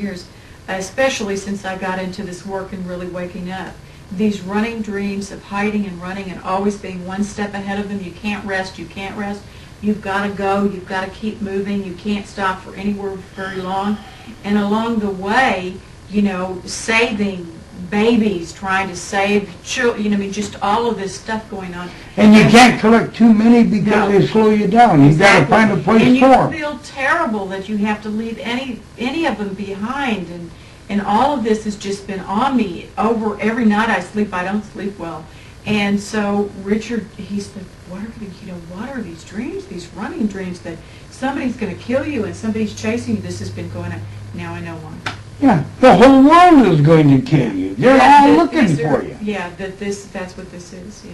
years, especially since I got into this work and really waking up. These running dreams of hiding and running and always being one step ahead of them. You can't rest, you can't rest. You've got to go, you've got to keep moving, you can't stop for anywhere very long. And along the way, you know, saving babies, trying to save children, you know, I mean, just all of this stuff going on. And you can't collect too many because they slow you down. You've got to find a place and for them. you feel terrible that you have to leave any of them behind. And all of this has just been on me over every night I sleep. I don't sleep well. And so Richard, he said, what are these dreams, these running dreams that somebody's going to kill you and somebody's chasing you? This has been going on. Now I know why. Yeah, the whole world is going to kill you. They're all looking for you. Yeah, that's what this is. Yeah.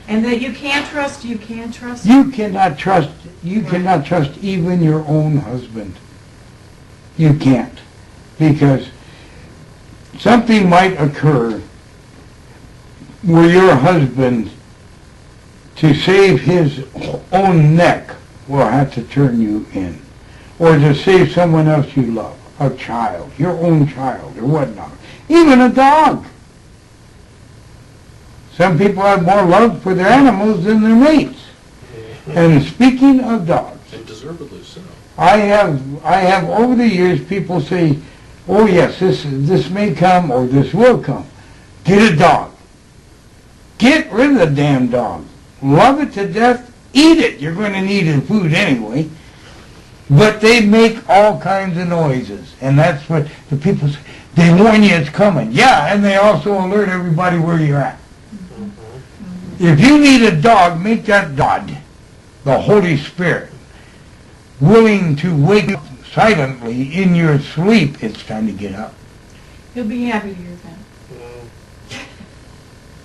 And that you can't trust. You cannot trust. You cannot trust even your own husband. You can't. Because something might occur where your husband, to save his own neck, will have to turn you in. Or to save someone else you love, a child, your own child, or whatnot. Even a dog. Some people have more love for their animals than their mates. And speaking of dogs, and deservedly so. I have over the years people say, oh yes, this may come or this will come. Get a dog. Get rid of the damn dog. Love it to death. Eat it. You're going to need it food anyway. But they make all kinds of noises. And that's what the people say. They warn you it's coming. Yeah, and they also alert everybody where you're at. If you need a dog, make that God, the Holy Spirit, willing to wake up silently in your sleep. It's time to get up. He'll be happy to hear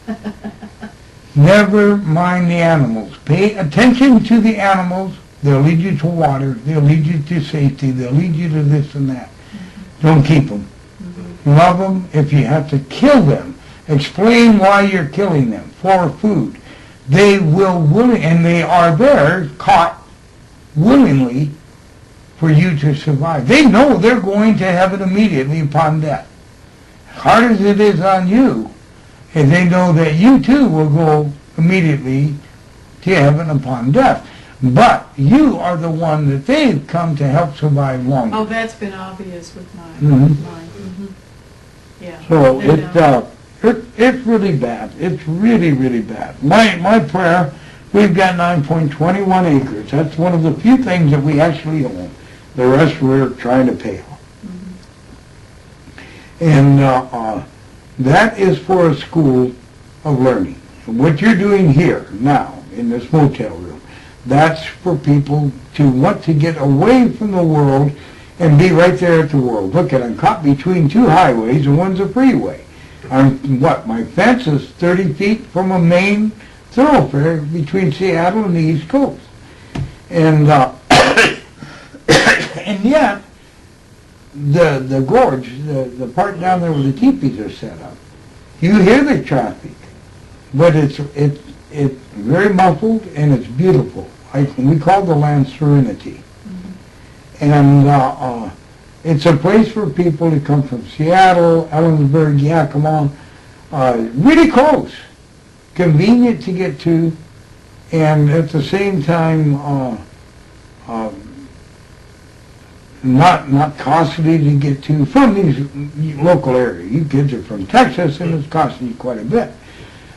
that. Never mind the animals. Pay attention to the animals. They'll lead you to water. They'll lead you to safety. They'll lead you to this and that. Don't keep them. Love them if you have to kill them. Explain why you're killing them for food. They will and they are there, caught willingly for you to survive. They know they're going to heaven immediately upon death. Hard as it is on you, and they know that you too will go immediately to heaven upon death. But you are the one that they've come to help survive longer. Oh, that's been obvious with mine. Mm-hmm. Yeah. So it's really bad. It's really, really bad. My prayer, we've got 9.21 acres. That's one of the few things that we actually own. The rest we're trying to pay off. And that is for a school of learning. And what you're doing here now in this motel room, that's for people to want to get away from the world and be right there at the world. Look at, I'm caught between two highways and one's a freeway. My fence is 30 feet from a main thoroughfare between Seattle and the East Coast. And and yet, the gorge, the part down there where the teepees are set up, you hear the traffic, but it's very muffled and it's beautiful. We call the land Serenity. And it's a place for people to come from Seattle, Ellensburg, Yakima, really close, convenient to get to, and at the same time not costly to get to from these local areas. You kids are from Texas and it's costing you quite a bit.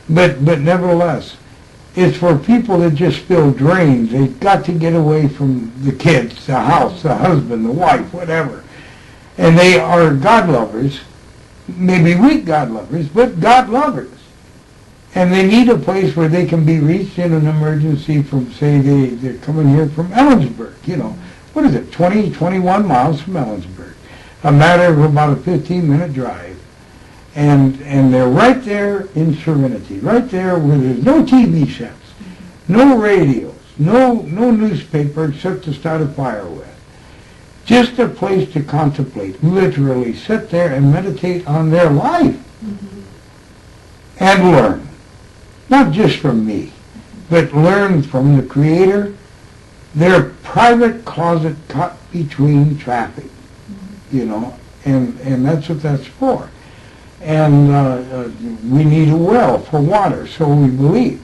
But nevertheless, it's for people that just fill drains. They've got to get away from the kids, the house, the husband, the wife, whatever. And they are God lovers, maybe weak God lovers, but God lovers. And they need a place where they can be reached in an emergency from, say, they're coming here from Ellensburg, What is it, 21 miles from Ellensburg. A matter of about a 15-minute drive. And they're right there in Serenity, right there where there's no TV sets, no radios, no newspaper except to start a fire with. Just a place to contemplate, literally sit there and meditate on their life and learn. Not just from me, but learn from the Creator, their private closet cut between traffic. and that's what that's for. And we need a well for water, so we believe.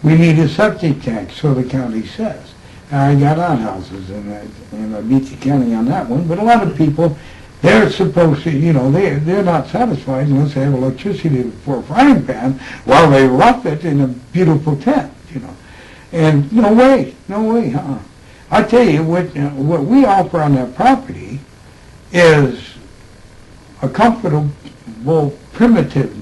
We need a septic tank, so the county says. And I got outhouses, and I beat the county on that one. But a lot of people, they're supposed to, they're not satisfied unless they have electricity for a frying pan while they rough it in a beautiful tent, And no way, I tell you, what we offer on that property is a comfortable primitiveness.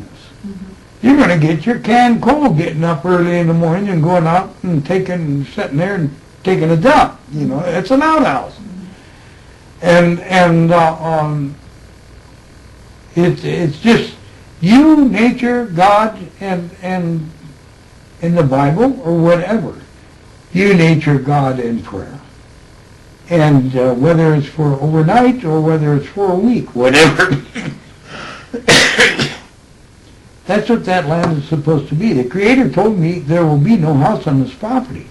You're going to get your canned coal getting up early in the morning and going out and sitting there and taking a dump. It's an outhouse. And it's just you, nature, God, and in the Bible or whatever. You, nature, God, and prayer. And whether it's for overnight or whether it's for a week, whatever. That's what that land is supposed to be. The Creator told me there will be no house on this property.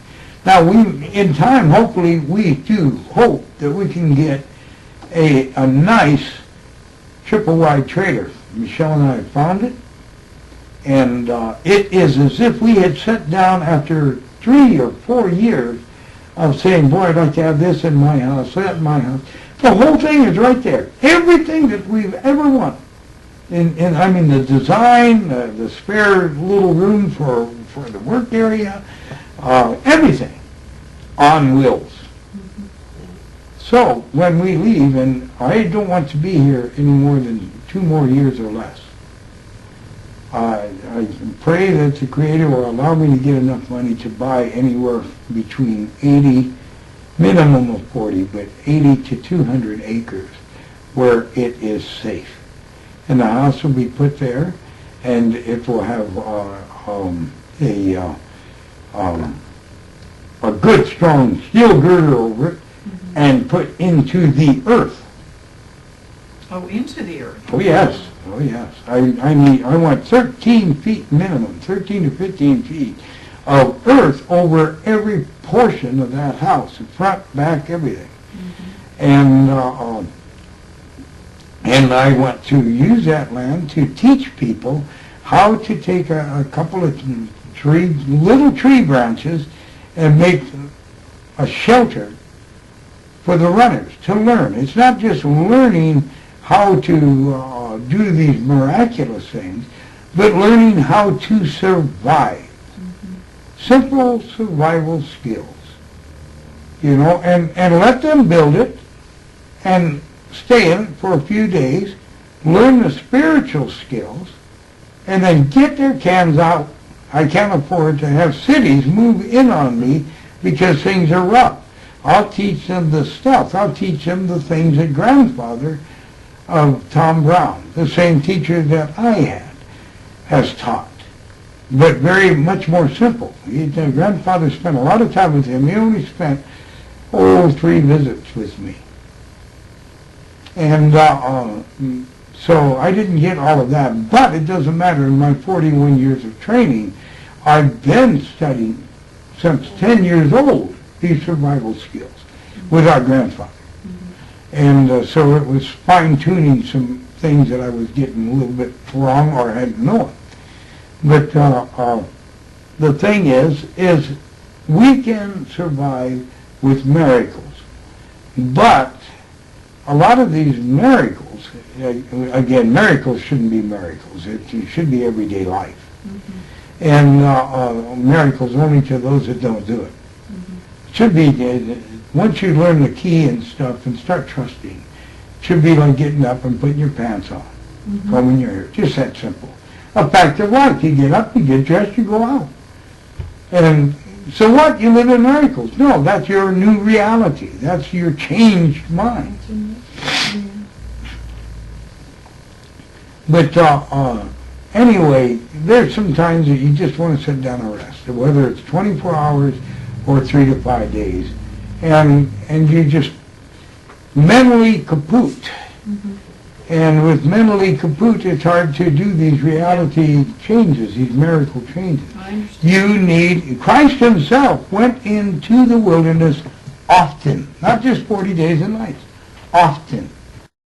Now, in time, hopefully, we do hope that we can get a nice triple-wide trailer. Michelle and I found it, and it is as if we had sat down after 3 or 4 years of saying, boy, I'd like to have this in my house, that in my house. The whole thing is right there. Everything that we've ever wanted. And I mean the design, the spare little room for the work area, everything on wheels. So when we leave, and I don't want to be here any more than 2 more years or less, I pray that the Creator will allow me to get enough money to buy anywhere between 80, minimum of 40, but 80 to 200 acres where it is safe. And the house will be put there, and it will have a good strong steel girder over it, and put into the earth. Oh, into the earth. Oh yes. I want 13 feet minimum, 13 to 15 feet of earth over every portion of that house, the front, back, everything. And I want to use that land to teach people how to take a couple of little tree branches and make a shelter for the runners to learn. It's not just learning how to do these miraculous things, but learning how to survive. Simple survival skills. And let them build it and stay in it for a few days, learn the spiritual skills, and then get their cans out. I can't afford to have cities move in on me because things are rough. I'll teach them the stuff. I'll teach them the things that grandfather of Tom Brown, the same teacher that I had, has taught, but very much more simple. Grandfather spent a lot of time with him. He only spent 3 visits with me. And so I didn't get all of that, but it doesn't matter. In my 41 years of training, I've been studying since 10 years old these survival skills with our grandfather. And so it was fine-tuning some things that I was getting a little bit wrong or hadn't known. But the thing is we can survive with miracles. But a lot of these miracles, again, miracles shouldn't be miracles. It should be everyday life. And miracles only to those that don't do it. It should be, once you learn the key and stuff and start trusting, it should be like getting up and putting your pants on, combing your hair. Just that simple. A fact of life. You get up, you get dressed, you go out. And so what? You live in miracles. No, that's your new reality. That's your changed mind. But anyway, there's some times that you just want to sit down and rest, whether it's 24 hours or 3 to 5 days, and you just mentally kaput. And with mentally kaput, it's hard to do these reality changes, these miracle changes. Christ himself went into the wilderness often, not just 40 days and nights, often.